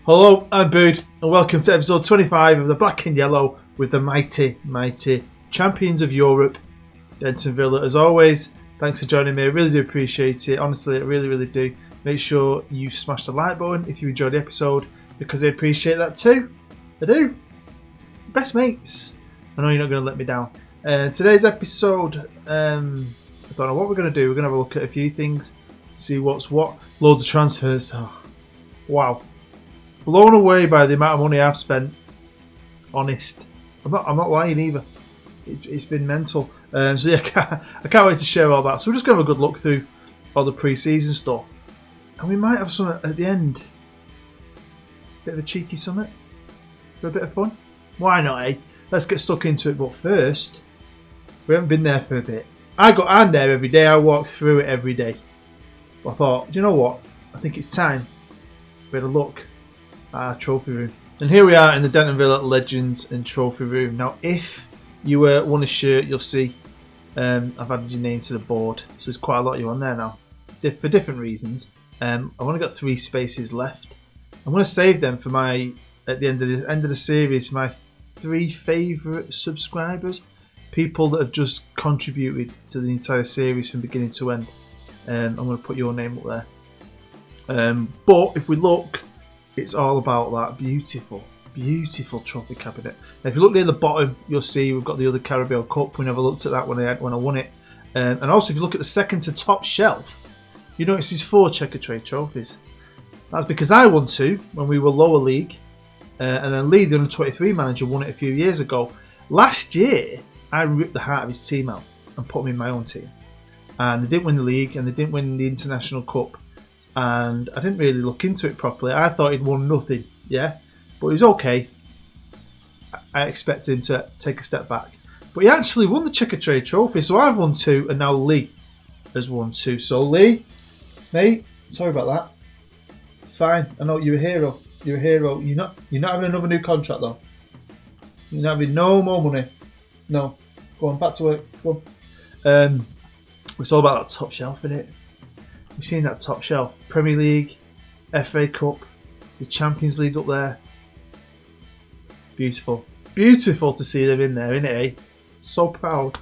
Hello, I'm Bood, and welcome to episode 25 of the Black and Yellow with the mighty, mighty champions of Europe, Denton Villa. As always, thanks for joining me. I really do appreciate it. Honestly, I really, really do. Make sure you smash the like button if you enjoyed the episode, because I appreciate that too. I do. Best mates. I know you're not going to let me down. Today's episode, I don't know what we're going to do. We're going to have a look at a few things, see what's what. Loads of transfers. Oh, wow. Blown away by the amount of money I've spent. Honest, I'm not lying either. It's been mental. So yeah, I can't wait to share all that. So we're just going to have a good look through all the pre-season stuff, and we might have some at the end. Bit of a cheeky summit for a bit of fun. Why not, eh? Let's get stuck into it. But first, we haven't been there for a bit. I'm there every day. I walk through it every day. But I thought, do you know what? I think it's time we had a look. Trophy room. And here we are in the Denton Villa Legends and Trophy room. Now, if you want a shirt, you'll see I've added your name to the board. So there's quite a lot of you on there now, for different reasons. I've only got 3 spaces left. I'm going to save them for at the end of the series, my 3 favourite subscribers, people that have just contributed to the entire series from beginning to end. I'm going to put your name up there. But if we look, it's all about that beautiful, beautiful trophy cabinet. Now, if you look near the bottom, you'll see we've got the other Carabao Cup. We never looked at that when I won it. And also, if you look at the second to top shelf, you notice there's 4 checker trade trophies. That's because I won 2 when we were lower league. And then Lee, the under-23 manager, won it a few years ago. Last year, I ripped the heart of his team out and put him in my own team. And they didn't win the league and they didn't win the International Cup. And I didn't really look into it properly. I thought he'd won nothing, yeah? But he was okay. I expected him to take a step back. But he actually won the Checker Trade Trophy. So I've won 2 and now Lee has won 2. So Lee, mate, sorry about that. It's fine. I know you're a hero. You're a hero. You're not having another new contract though. You're not having no more money. No. Go on, back to work. Go on. It's all about that top shelf, isn't it? You've seen that top shelf. Premier League, FA Cup, the Champions League up there. Beautiful. Beautiful to see them in there, isn't it, eh? So proud.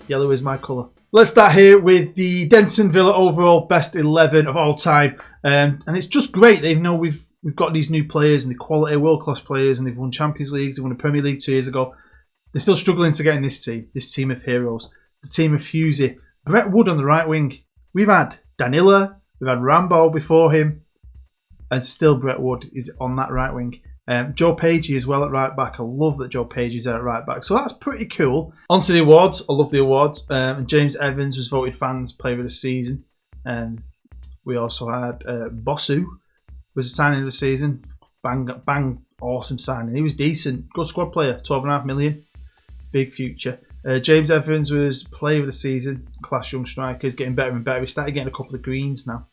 Yellow is my colour. Let's start here with the Denton Villa overall best 11 of all time. And it's just great. They know we've got these new players and the quality world-class players, and they've won Champions Leagues, they won the Premier League 2 years ago. They're still struggling to get in this team of heroes. The team of Husey. Brett Wood on the right wing. We've had Danila, we've had Rambo before him, and still Brett Wood is on that right wing. Joe Pagey as well at right back. I love that Joe Pagey's there at right back. So that's pretty cool. On to the awards. I love the awards. James Evans was voted Fans Player of the Season. We also had Bosu was the signing of the season. Bang, awesome signing. He was decent. Good squad player. 12.5 million. Big future. James Evans was Player of the Season. Class young strikers, getting better and better. We started getting a couple of greens now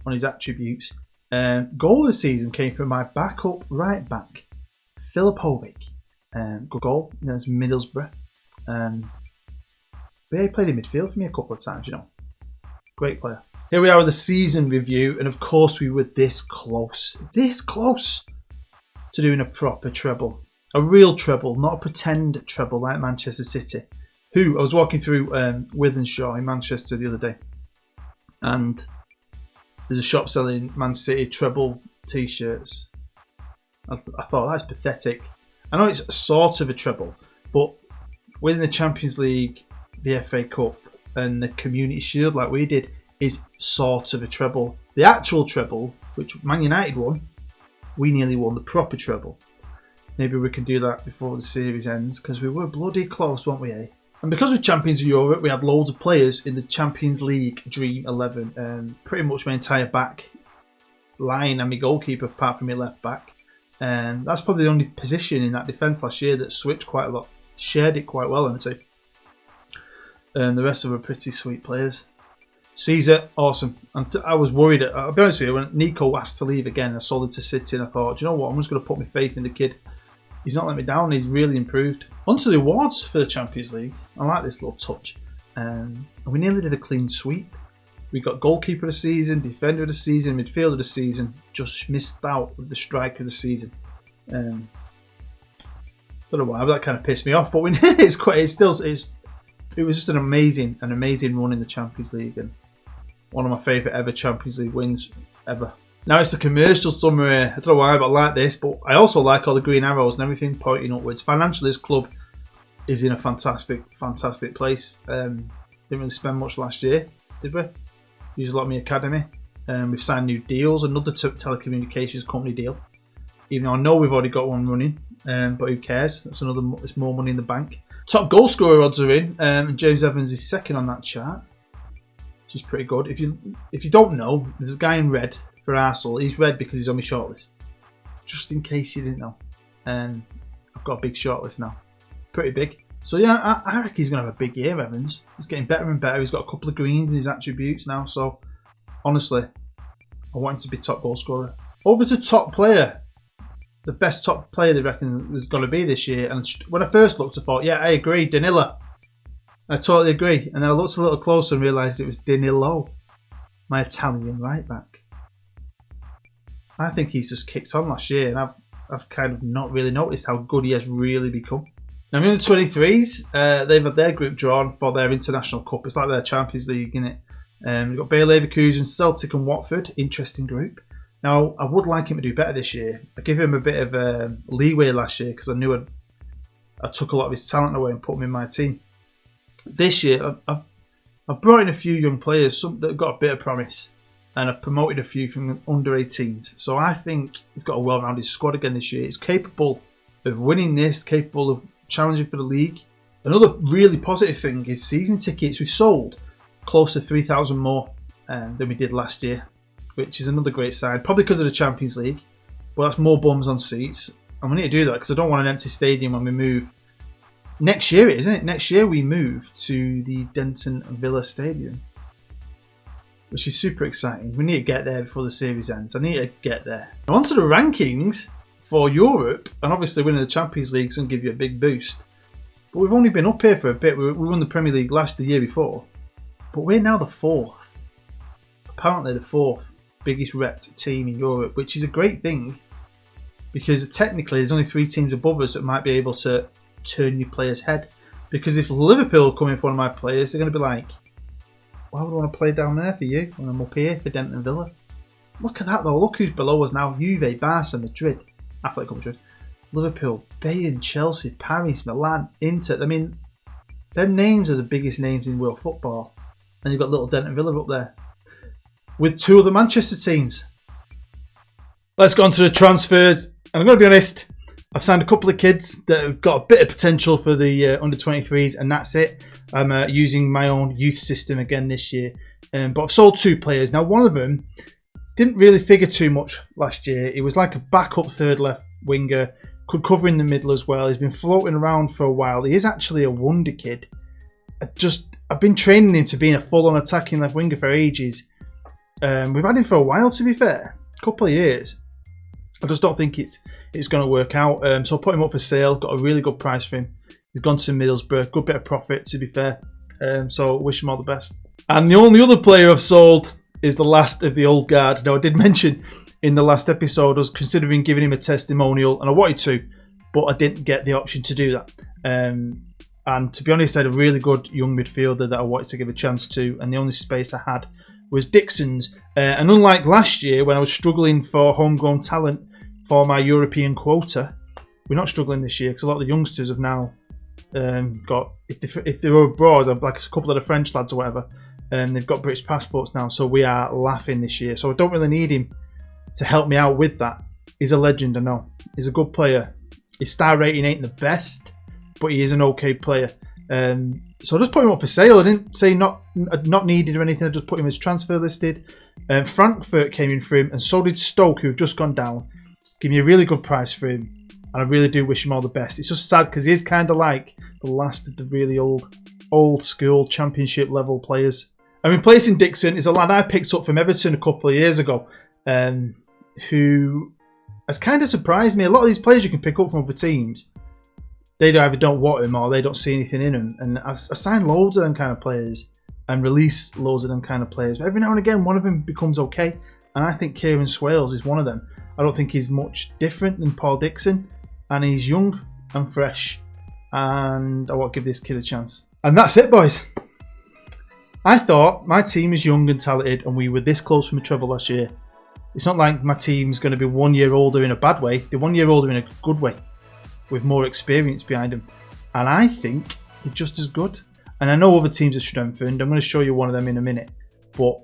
on his attributes. Goal of the season came from my backup right back, Filipovic. Good goal against Middlesbrough. But yeah, he played in midfield for me a couple of times, you know. Great player. Here we are with the season review, and of course we were this close to doing a proper treble. A real treble, not a pretend treble like Manchester City. Who I was walking through Withenshaw in Manchester the other day, and there's a shop selling Man City treble t-shirts. I thought that's pathetic. I know it's sort of a treble, but winning the Champions League, the FA Cup, and the Community Shield like we did is sort of a treble. The actual treble, which Man United won, we nearly won the proper treble. Maybe we can do that before the series ends, because we were bloody close, weren't we, eh? And because we're champions of Europe, we had loads of players in the Champions League Dream 11. Pretty much my entire back line and my goalkeeper, apart from my left back. And that's probably the only position in that defence last year that switched quite a lot. Shared it quite well, I'd say. And the rest of them were pretty sweet players. Caesar, awesome. I was worried. I'll be honest with you, when Nico asked to leave again, I sold him to City, and I thought, do you know what? I'm just going to put my faith in the kid. He's not let me down. He's really improved. On to the awards for the Champions League. I like this little touch. We nearly did a clean sweep. We got goalkeeper of the season, defender of the season, midfielder of the season. Just missed out with the striker of the season. Don't know why, but that kind of pissed me off. But it was just an amazing run in the Champions League, and one of my favourite ever Champions League wins ever. Now it's a commercial summary. I don't know why, but I like this. But I also like all the green arrows and everything pointing upwards. Financially, this club is in a fantastic place. Didn't really spend much last year, did we? Used a lot of my academy. We've signed new deals, another telecommunications company deal. Even though I know we've already got one running, but who cares? It's more money in the bank. Top goal scorer odds are in, and James Evans is second on that chart, which is pretty good. If you don't know, there's a guy in red for Arsenal. He's red because he's on my shortlist. Just in case you didn't know, I've got a big shortlist now, pretty big. So yeah, I reckon he's going to have a big year, Evans. He's getting better and better. He's got a couple of greens in his attributes now. So honestly, I want him to be top goal scorer. Over to top player. The best top player they reckon there's going to be this year. And when I first looked, I thought, yeah, I agree, Danilo. I totally agree. And then I looked a little closer and realised it was Danilo, my Italian right back. I think he's just kicked on last year, and I've kind of not really noticed how good he has really become. Now, the under-23s, they've had their group drawn for their International Cup. It's like their Champions League, isn't it? We've got Bayer Leverkusen, Celtic and Watford. Interesting group. Now, I would like him to do better this year. I gave him a bit of leeway last year because I knew I took a lot of his talent away and put him in my team. This year, I've brought in a few young players, some that have got a bit of promise, and I've promoted a few from under-18s. So I think he's got a well-rounded squad again this year. He's capable of winning this, capable of challenging for the league. Another really positive thing is season tickets. We've sold close to 3,000 more than we did last year, which is another great sign. Probably because of the Champions League, but that's more bums on seats. And we need to do that because I don't want an empty stadium when we move. Next year, isn't it? Next year we move to the Denton Villa Stadium, which is super exciting. We need to get there before the series ends. I need to get there. Now on to the rankings for Europe, and obviously winning the Champions League is going to give you a big boost. But we've only been up here for a bit. We won the Premier League the year before, but we're now the fourth. Apparently the fourth biggest repped team in Europe, which is a great thing because technically there's only 3 teams above us that might be able to turn your player's head. Because if Liverpool come in for one of my players, they're going to be like, why would I want to play down there for you when I'm up here for Denton Villa? Look at that though. Look who's below us now. Juve, Barca, Madrid, Athletic Madrid, Liverpool, Bayern, Chelsea, Paris, Milan, Inter. I mean, them names are the biggest names in world football. And you've got little Denton Villa up there with 2 of the Manchester teams. Let's go on to the transfers. And I'm going to be honest, I've signed a couple of kids that have got a bit of potential for the under-23s, and that's it. I'm using my own youth system again this year. But I've sold 2 players. Now, one of them didn't really figure too much last year. He was like a backup third left winger, could cover in the middle as well. He's been floating around for a while. He is actually a wonder kid. I've been training him to being a full-on attacking left winger for ages. We've had him for a while, to be fair, a couple of years. I just don't think it's going to work out. So I put him up for sale, got a really good price for him. He's gone to Middlesbrough, good bit of profit, to be fair. So wish him all the best. And the only other player I've sold is the last of the old guard. Now, I did mention in the last episode I was considering giving him a testimonial, and I wanted to, but I didn't get the option to do that. And to be honest, I had a really good young midfielder that I wanted to give a chance to, and the only space I had was Dixon's. And unlike last year when I was struggling for homegrown talent for my European quota, we're not struggling this year because a lot of the youngsters have now got, if they were abroad, like a couple of the French lads or whatever, they've got British passports now, so we are laughing this year. So I don't really need him to help me out with that. He's a legend, I know. He's a good player. His star rating ain't the best, but he is an okay player. So I just put him up for sale. I didn't say not needed or anything. I just put him as transfer listed. Frankfurt came in for him, and so did Stoke, who have just gone down. Give me a really good price for him, and I really do wish him all the best. It's just sad because he is kind of like the last of the really old school championship level players. And replacing Dixon is a lad I picked up from Everton a couple of years ago, who has kind of surprised me. A lot of these players you can pick up from other teams, they either don't want him or they don't see anything in him. And I signed loads of them kind of players, and release loads of them kind of players. But every now and again, one of them becomes okay. And I think Kieran Swales is one of them. I don't think he's much different than Paul Dixon. And he's young and fresh. And I want to give this kid a chance. And that's it, boys. I thought my team is young and talented, and we were this close from a treble last year. It's not like my team's going to be 1 year older in a bad way. They're 1 year older in a good way, with more experience behind them. And I think they're just as good. And I know other teams are strengthened. I'm going to show you one of them in a minute. But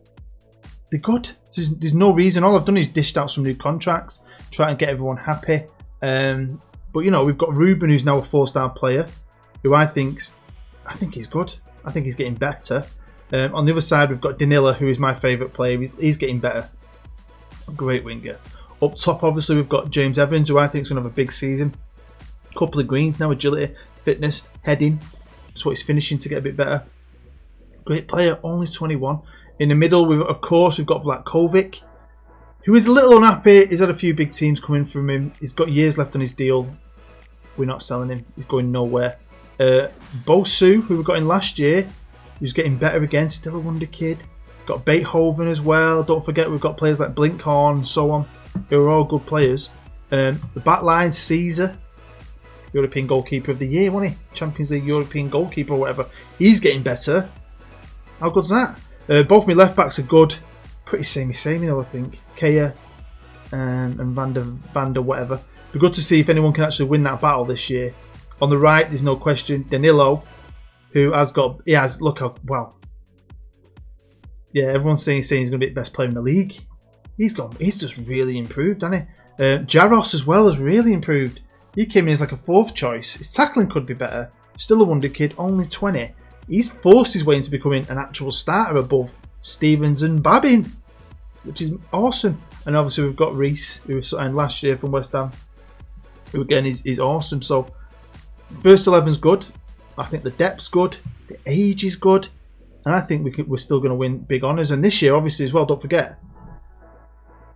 they're good. There's no reason. All I've done is dished out some new contracts, trying to get everyone happy. But you know, we've got Ruben, who's now a 4-star player, who I think he's good. I think he's getting better. On the other side, we've got Danila, who is my favourite player. He's getting better. Great winger. Up top, obviously, we've got James Evans, who I think is going to have a big season. A couple of greens now, agility, fitness, heading. That's what he's finishing to get a bit better. Great player, only 21. In the middle, we've got Vlakovic, who is a little unhappy. He's had a few big teams coming from him. He's got years left on his deal. We're not selling him. He's going nowhere. Bosu, who we got in last year, who's getting better again. Still a wonder kid. Got Beethoven as well. Don't forget, we've got players like Blinkhorn and so on, who are all good players. The back line, Caesar, European Goalkeeper of the Year, wasn't he? Champions League European Goalkeeper or whatever. He's getting better. How good's that? Both my left backs are good. Pretty samey, though, I think. Kea and Vander whatever. Be good to see if anyone can actually win that battle this year. On the right, there's no question, Danilo, who yeah, everyone's saying he's going to be the best player in the league. He's just really improved, hasn't he? Jaros as well has really improved. He came in as like a 4th choice. His tackling could be better. Still a wonder kid, only 20. He's forced his way into becoming an actual starter above Stevens and Babin, which is awesome. And obviously we've got Reece, who was signed last year from West Ham, who again is awesome. So first 11's good. I think the depth's good. The age is good. And I think we're still going to win big honours. And this year, obviously, as well, don't forget,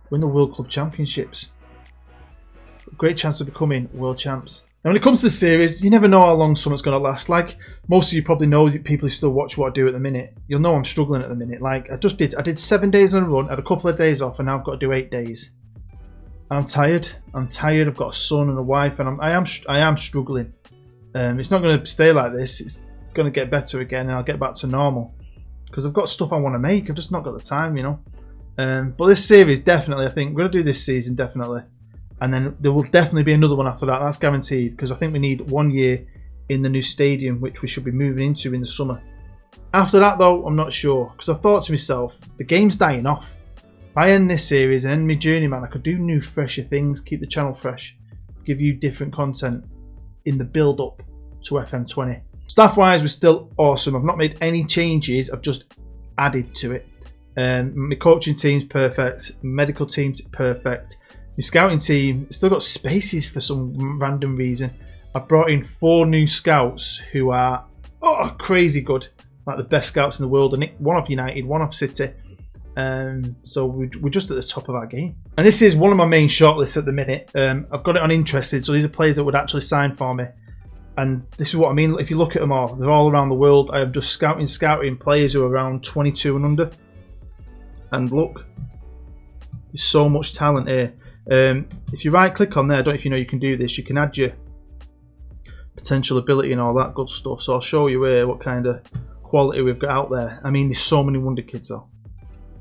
win the World Club Championships. Great chance of becoming world champs. Now, when it comes to the series, you never know how long something's going to last. Like, most of you probably know, people who still watch what I do at the minute, you'll know I'm struggling at the minute. Like, I did 7 days on a run, had a couple of days off, and now I've got to do 8 days. And I'm tired. I've got a son and a wife, and I am struggling. It's not going to stay like this. It's going to get better again, and I'll get back to normal. Because I've got stuff I want to make. I've just not got the time, you know. But this series, definitely, I think we're going to do this season, definitely. And then there will definitely be another one after that. That's guaranteed. Because I think we need 1 year in the new stadium, which we should be moving into in the summer. After that, though, I'm not sure. Because I thought to myself, the game's dying off. If I end this series and end my Journeyman, I could do new, fresher things. Keep the channel fresh. Give you different content in the build-up to FM20. Staff-wise, we're still awesome. I've not made any changes. I've just added to it. My coaching team's perfect. Medical team's perfect. My scouting team still got spaces for some random reason. I've brought in 4 new scouts who are crazy good. Like the best scouts in the world. And one off United, one off City. So we're just at the top of our game. And this is one of my main shortlists at the minute. I've got it on interested. So these are players that would actually sign for me. And this is what I mean. If you look at them all, they're all around the world. I am just scouting players who are around 22 and under. And look, there's so much talent here. If you right click on there, I don't know if you know you can do this. You can add your potential ability and all that good stuff. So I'll show you here what kind of quality we've got out there. I mean, there's so many wonder kids though.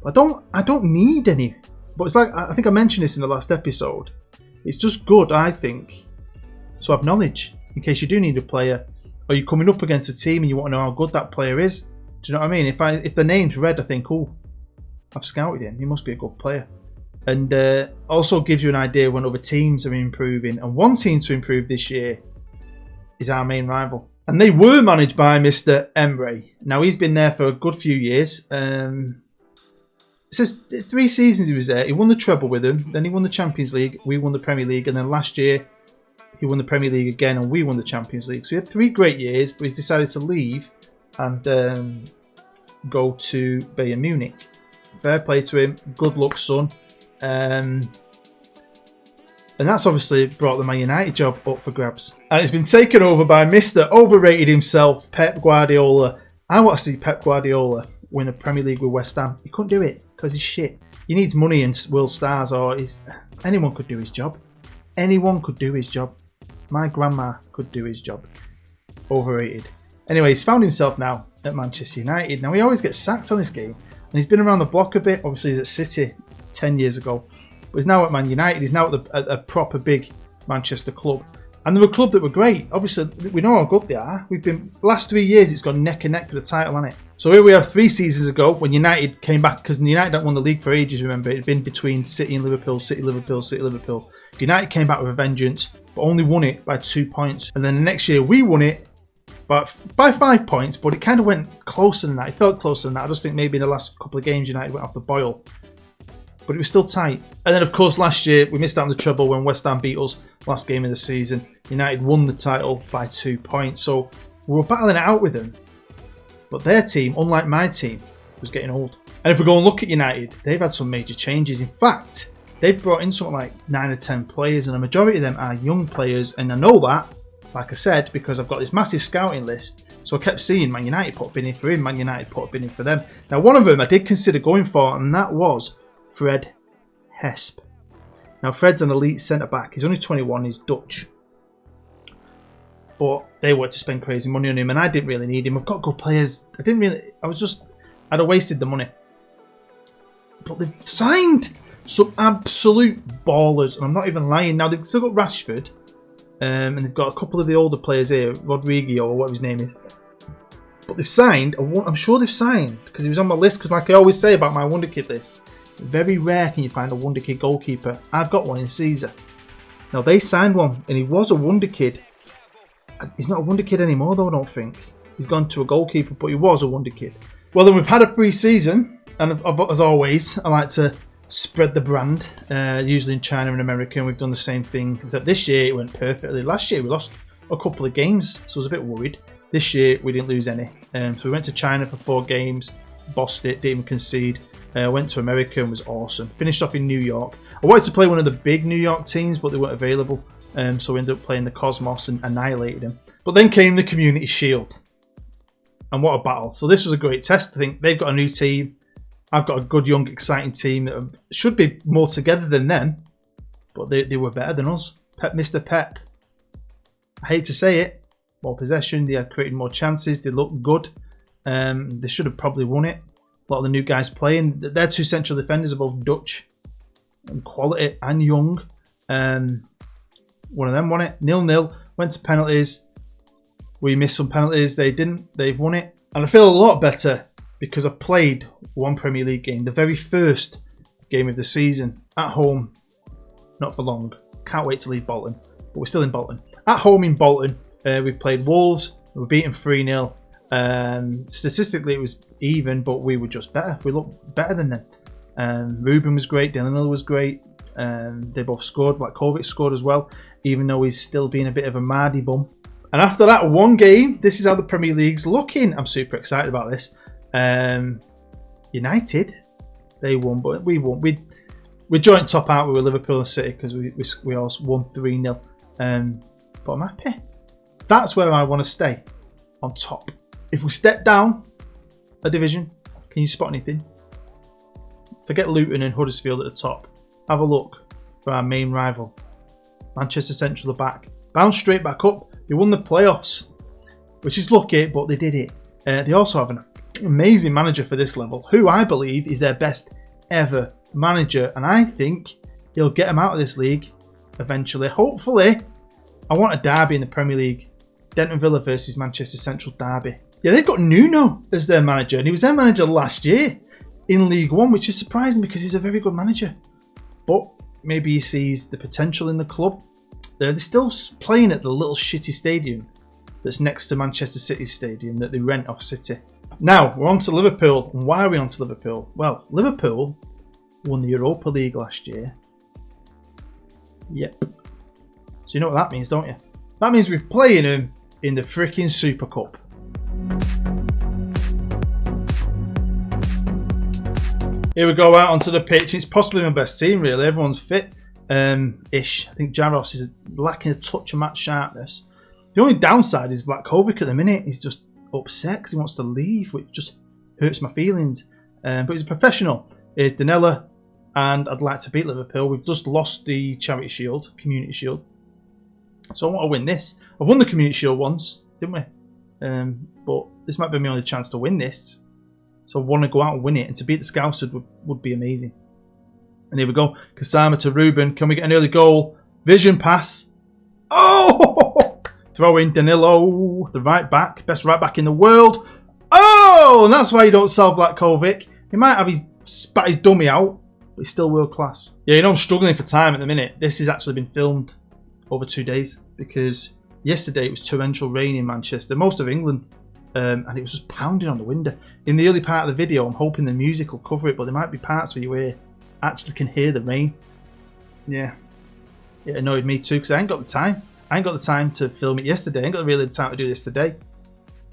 I don't need any. But it's like, I think I mentioned this in the last episode. It's just good, I think, to have knowledge. In case you do need a player, or you're coming up against a team and you want to know how good that player is. Do you know what I mean? If the name's red, I think, oh, I've scouted him. He must be a good player. And also gives you an idea when other teams are improving. And one team to improve this year is our main rival. And they were managed by Mr. Emre. Now, he's been there for a good few years. It says 3 seasons he was there. He won the treble with them. Then he won the Champions League. We won the Premier League. And then last year, he won the Premier League again, and we won the Champions League. So he had 3 great years, but he's decided to leave and go to Bayern Munich. Fair play to him. Good luck, son. And that's obviously brought the Man United job up for grabs. And it's been taken over by Mr. Overrated himself, Pep Guardiola. I want to see Pep Guardiola win a Premier League with West Ham. He couldn't do it because he's shit. He needs money and world stars, or anyone could do his job. Anyone could do his job. My grandma could do his job. Overrated. Anyway, he's found himself now at Manchester United. Now, he always gets sacked on this game, and he's been around the block a bit. Obviously, he's at City 10 years ago, but he's now at Man United. He's now at a proper big Manchester club. And they're a club that were great. Obviously, we know how good they are. Last 3 years, it's gone neck and neck for the title, hasn't it? So here we have 3 seasons ago when United came back, because United hadn't won the league for ages, remember? It had been between City and Liverpool, City, Liverpool, City, Liverpool. United came back with a vengeance, but only won it by 2 points. And then the next year, we won it by 5 points, but it kind of went closer than that. It felt closer than that. I just think maybe in the last couple of games, United went off the boil. But it was still tight. And then, of course, last year, we missed out on the treble when West Ham beat us last game of the season. United won the title by 2 points. So we were battling it out with them. But their team, unlike my team, was getting old. And if we go and look at United, they've had some major changes. In fact, they've brought in something like 9 or 10 players, and a majority of them are young players. And I know that, like I said, because I've got this massive scouting list. So I kept seeing Man United put a bid in for him, Man United put a bid in for them. Now, one of them I did consider going for, and that was Fred Hesp. Now, Fred's an elite centre-back. He's only 21, he's Dutch. But they were to spend crazy money on him, and I didn't really need him. I've got good players. I'd have wasted the money. But they've signed some absolute ballers, and I'm not even lying. Now, they've still got Rashford, and they've got a couple of the older players here, Rodrigo, or whatever his name is. But they've signed, I'm sure they've signed, because he was on my list, because like I always say about my Wonder Kid list, very rare can you find a Wonder Kid goalkeeper. I've got one in Caesar. Now, they signed one, and he was a Wonder Kid. He's not a Wonder Kid anymore, though, I don't think. He's gone to a goalkeeper, but he was a Wonder Kid. Well, then we've had a pre-season, and as always, I like to spread the brand, usually in China and America, and we've done the same thing. Except this year, it went perfectly. Last year, we lost a couple of games, so I was a bit worried. This year, we didn't lose any. So we went to China for 4 games, bossed it, didn't even concede. Went to America and was awesome. Finished off in New York. I wanted to play one of the big New York teams, but they weren't available. So we ended up playing the Cosmos and annihilated them. But then came the Community Shield. And what a battle. So this was a great test. I think they've got a new team. I've got a good, young, exciting team that should be more together than them. But they were better than us. Mr. Pep. I hate to say it. More possession. They had created more chances. They looked good. They should have probably won it. A lot of the new guys playing. Their 2 central defenders are both Dutch. And quality and young. One of them won it. 0-0. Went to penalties. We missed some penalties. They didn't. They've won it. And I feel a lot better because I played one Premier League game. The very first game of the season. At home. Not for long. Can't wait to leave Bolton. But we're still in Bolton. At home in Bolton. We played Wolves. We were beaten 3-0. Statistically, it was even, but we were just better. We looked better than them. Ruben was great. Dylan was great. They both scored. Like Kovac scored as well, even though he's still being a bit of a mardy bum. And after that one game, this is how the Premier League's looking. I'm super excited about this. United, they won, but we won. We joint top out with Liverpool and City because we all won 3-0. But I'm happy. That's where I want to stay, on top. If we step down a division, can you spot anything? Forget Luton and Huddersfield at the top. Have a look for our main rival. Manchester Central are back. Bounced straight back up. They won the playoffs, which is lucky, but they did it. They also have an amazing manager for this level, who I believe is their best ever manager. And I think he'll get them out of this league eventually. Hopefully. I want a derby in the Premier League. Denton Villa versus Manchester Central derby. Yeah, they've got Nuno as their manager, and he was their manager last year in League One, which is surprising because he's a very good manager. But maybe he sees the potential in the club. They're still playing at the little shitty stadium that's next to Manchester City's stadium that they rent off City. Now, we're on to Liverpool. And why are we on to Liverpool? Well, Liverpool won the Europa League last year. Yep. So you know what that means, don't you? That means we're playing them in the freaking Super Cup. Here we go out onto the pitch. It's possibly my best team, really. Everyone's fit ish. I think Jaros is lacking a touch of match sharpness. The only downside is Black Kovac at the minute. He's just upset because he wants to leave, which just hurts my feelings. But he's a professional. Here's Danella, and I'd like to beat Liverpool. We've just lost the Charity Shield, Community Shield. So I want to win this. I've won the Community Shield once, didn't we? But this might be my only chance to win this. So I want to go out and win it. And to beat the Scousers would be amazing. And here we go. Kasama to Ruben. Can we get an early goal? Vision pass. Oh! Throw in Danilo, the right back. Best right back in the world. Oh! And that's why you don't sell Blakovic. He might have spat his dummy out, but he's still world class. Yeah, you know I'm struggling for time at the minute. This has actually been filmed over 2 days because yesterday it was torrential rain in Manchester, most of England, and it was just pounding on the window. In the early part of the video, I'm hoping the music will cover it, but there might be parts where you actually can hear the rain. Yeah, it annoyed me too because I ain't got the time. I ain't got the time to film it yesterday. I ain't got really the time to do this today.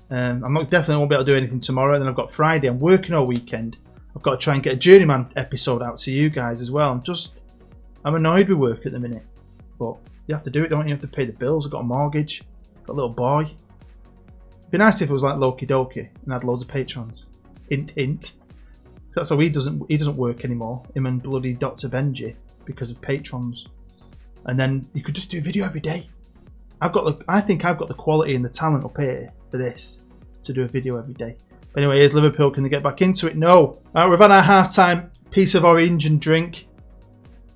I'm not definitely won't be able to do anything tomorrow. And then I've got Friday. I'm working all weekend. I've got to try and get a Journeyman episode out to you guys as well. I'm annoyed with work at the minute, but you have to do it, don't you? You have to pay the bills. I've got a mortgage. Got a little boy. It'd be nice if it was like Loki Doki and had loads of patrons. Hint, hint. That's how he doesn't work anymore. Him and bloody Dr. Benji because of patrons. And then you could just do a video every day. I think I've got the quality and the talent up here for this to do a video every day. But anyway, here's Liverpool. Can they get back into it? No. All right, we've had our half-time piece of orange and drink.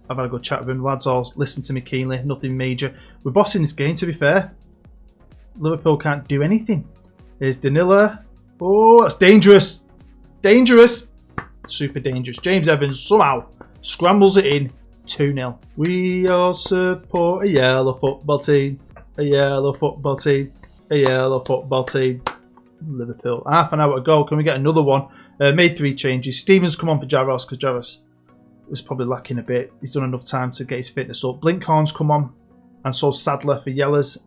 I've had a good chat with him. Lads all listen to me keenly. Nothing major. We're bossing this game, to be fair. Liverpool can't do anything. Here's Danilo. Oh, that's dangerous. Dangerous. Super dangerous. James Evans somehow scrambles it in. 2-0. We all support a yellow football team. A yellow football team. A yellow football team. Liverpool. Half an hour to go. Can we get another one? Made 3 changes. Stevens come on for Jaros because Jaros was probably lacking a bit. He's done enough time to get his fitness up. Blinkhorn's come on. And so Sadler for yellows.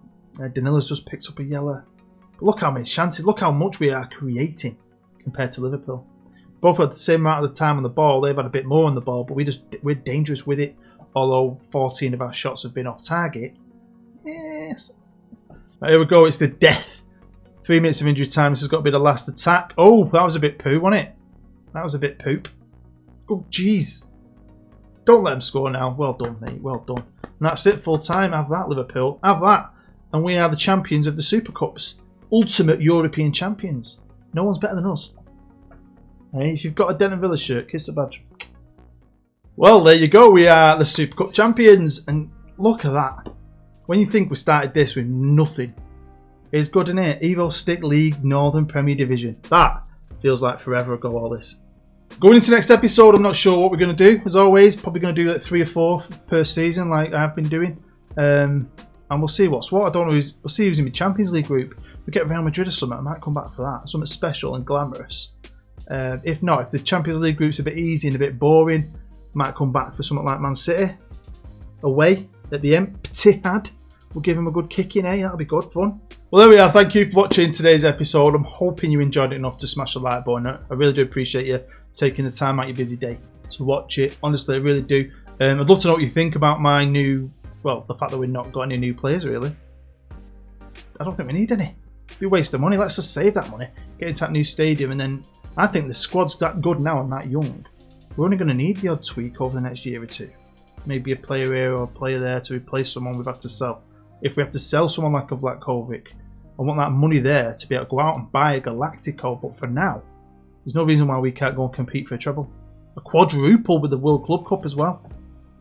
Danila's just picked up a yellow. But look how many chances. Look how much we are creating compared to Liverpool. Both had the same amount of the time on the ball. They've had a bit more on the ball, but we're dangerous with it. Although 14 of our shots have been off target. Yes. Right, here we go. It's the death. 3 minutes of injury time. This has got to be the last attack. Oh, that was a bit poo, wasn't it? That was a bit poop. Oh, jeez. Don't let them score now. Well done, mate. Well done. And that's it. Full time. Have that, Liverpool. Have that. And we are the champions of the Super Cups. Ultimate European champions. No one's better than us. Hey, if you've got a Denton Villa shirt, kiss the badge. Well, there you go. We are the Super Cup champions. And look at that. When you think we started this with nothing, it's good, isn't it? Evo Stick League Northern Premier Division. That feels like forever ago, all this. Going into the next episode, I'm not sure what we're going to do. As always, probably going to do like 3 or 4 per season like I've been doing. And we'll see what's what. I don't know. We'll see who's in the Champions League group. We get Real Madrid or something. I might come back for that. Something special and glamorous. If not, if the Champions League group's a bit easy and a bit boring, might come back for something like Man City. Away at the Etihad. We'll give him a good kick in, eh? That'll be good fun. Well, there we are. Thank you for watching today's episode. I'm hoping you enjoyed it enough to smash the like button. I really do appreciate you taking the time out of your busy day to watch it. Honestly, I really do. I'd love to know what you think about my new... Well, the fact that we've not got any new players, really. I don't think we need any. It'd be a waste of money. Let's just save that money. Get into that new stadium. And then I think the squad's that good now and that young. We're only going to need the odd tweak over the next year or two. Maybe a player here or a player there to replace someone we've had to sell. If we have to sell someone like a Blakovic, I want that money there to be able to go out and buy a Galactico. But for now, there's no reason why we can't go and compete for a treble. A quadruple with the World Club Cup as well.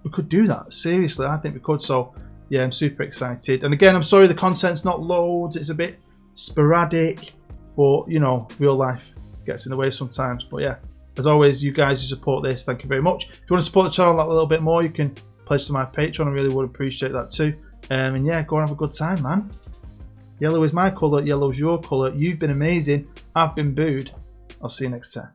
We could do that. Seriously, I think we could. So, yeah, I'm super excited. And again, I'm sorry the content's not loads. It's a bit sporadic. But, you know, real life gets in the way sometimes. But, yeah, as always, you guys who support this, thank you very much. If you want to support the channel a little bit more, you can pledge to my Patreon. I really would appreciate that too. And yeah, go and have a good time, man. Yellow is my colour, yellow's your colour. You've been amazing. I've been booed. I'll see you next time.